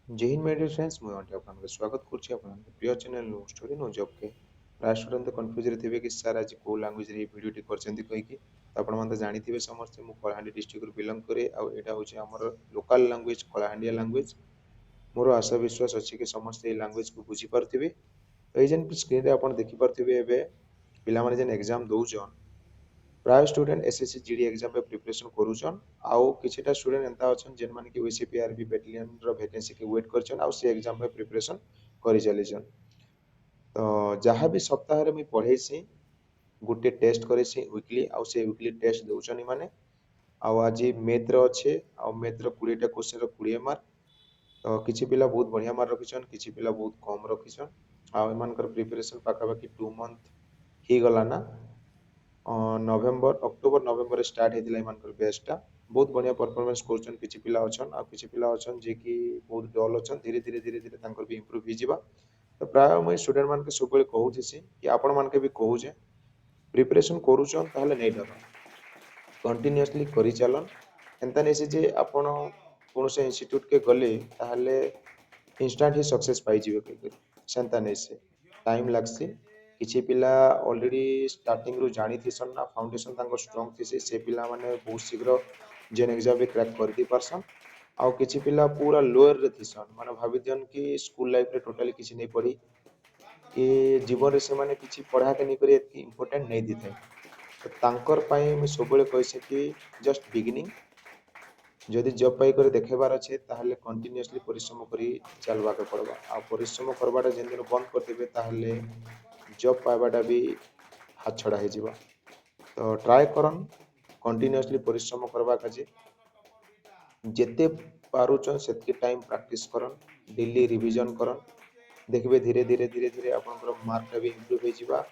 जय Hind my dear friends मुझे आपको स्वागत करछि आपन प्रिय channel no story no job के प्राय स्टूडेंट तो कंफ्यूज रे थिबे कि सर आज को लैंग्वेज रे वीडियो टी करछंती कहि कि आपन मन तो जानि थिबे समस्त मु कलाहांडी डिस्ट्रिक्ट रो बिलोंग करे आ एटा होछि हमर लोकल लैंग्वेज कलाहांडिया लैंग्वेज मोर आशा विश्वास अछि कि समस्त ए लैंग्वेज को बुझी परथिबे तो एजन स्क्रीन रे आपन देखि परथिबे एबे पिला माने जेन एग्जाम दउछन प्राय स्टूडेंट एसएससी जीडी एग्जाम पे प्रिपरेशन करूछन आउ किछटा स्टूडेंट एंता अछन जेन माने कि ओसीपीआरबी बैटालियन रो वैकेंसी के वेट करछन आउ से एग्जाम पे प्रिपरेशन करि चलिछन तो जहाँ भी सप्ताह रे मी पढ़ेसी गुटे टेस्ट करेसी वीकली आउ से वीकली टेस्ट दउछन माने आउ आज मैथ रो अच्छे आउ मैथ रो 20 टा क्वेश्चन रो 20 मार्क तो किछि पिला बहुत बढ़िया मार्क रखिछन किछि पिला बहुत कम रखिछन आउ एमानकर प्रिपरेशन पाखा पाखी 2 मंथ ही गला ना नवेम्बर अक्टोबर नवेम्बर स्टार्ट हेतिला एमानकर बेस्टा बहुत बढ़िया परफॉर्मेंस करछन किछि पिला अछन आ किछि पिला अछन जे कि बहुत डल अछन धीरे धीरे धीरे धीरे तांकर भी इंप्रूव ही जिबा तो प्राय मैं स्टूडेंट मान के सब बेले कहूथिसी कि आपण मान के भी कहूजे प्रिपरेशन करूछन ताहले नै डर कंटीन्यूअसली करि चलन एंता नै से जे आपण कोन से इंस्टीट्यूट के गले ताहले इंस्टेंट ही सक्सेस पाई जिवे के सेंता नै से टाइम लागसी किछि पिला ऑलरेडी स्टार्टिंग रु जानी थिसन ना फाउंडेशन तांको स्ट्रांग थिसे से पिला माने बहुत शीघ्र जेन एग्जाम भी क्रैक कर दी परसन आउ किछि पिला पूरा लोअर रे थिसन माने भाबि दियन कि स्कूल लाइफ रे टोटली किछि नै पढ़ी ए जीवन रे से माने किछि पढ़ा के नै करी एतकी इंपोर्टेंट नै दिथाय तो तांकर पई मैं सबले कहसे कि जस्ट बिगिनिंग जदि जॉब पाई करे देखेबार अच्छे ताहले कंटिन्यूअसली परिश्रम करी चलवा के पड़बा आ परिश्रम करबाटा जेन दिन बंद कर देबे ताहले जॉब पाइबाटा भी हाथ छड़ा हो जिबा तो ट्राई करन कंटिन्यूअसली परिश्रम करबा काजे जेते पारुचन सेतके टाइम प्रैक्टिस करन डेली रिवीजन करन देखबे धीरे धीरे धीरे धीरे आपनकर मार्क भी इंप्रूव हो जिबा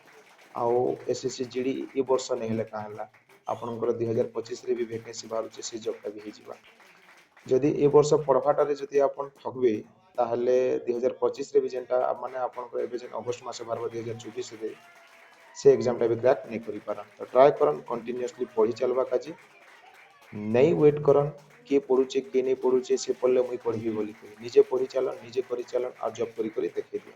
आउ एसएससी जीडी ए वर्ष नै हेले का हला आपनकर 2025 रे भी वैकेंसी बारुचे से जॉब का भी हो जिबा जदि ए वर्ष पढ़वाटारे जदि आपन ठगबे ताहले 2025 रे भी जेनटा माने आपनकर एबे जेन अगस्त मासे बारबा 2024 रे से एग्जाम टा भी क्रैक नहीं करि पारन तो ट्राई करन कंटिन्यूअसली पढ़ी चलबा काजी नहीं वेट करन के पढुचे के नहीं पढुचे से पढ़ले मुई पढ़बी बोली निजे पढ़ी चलन निजे करि चलन आ जॉब करी करी देखै दिया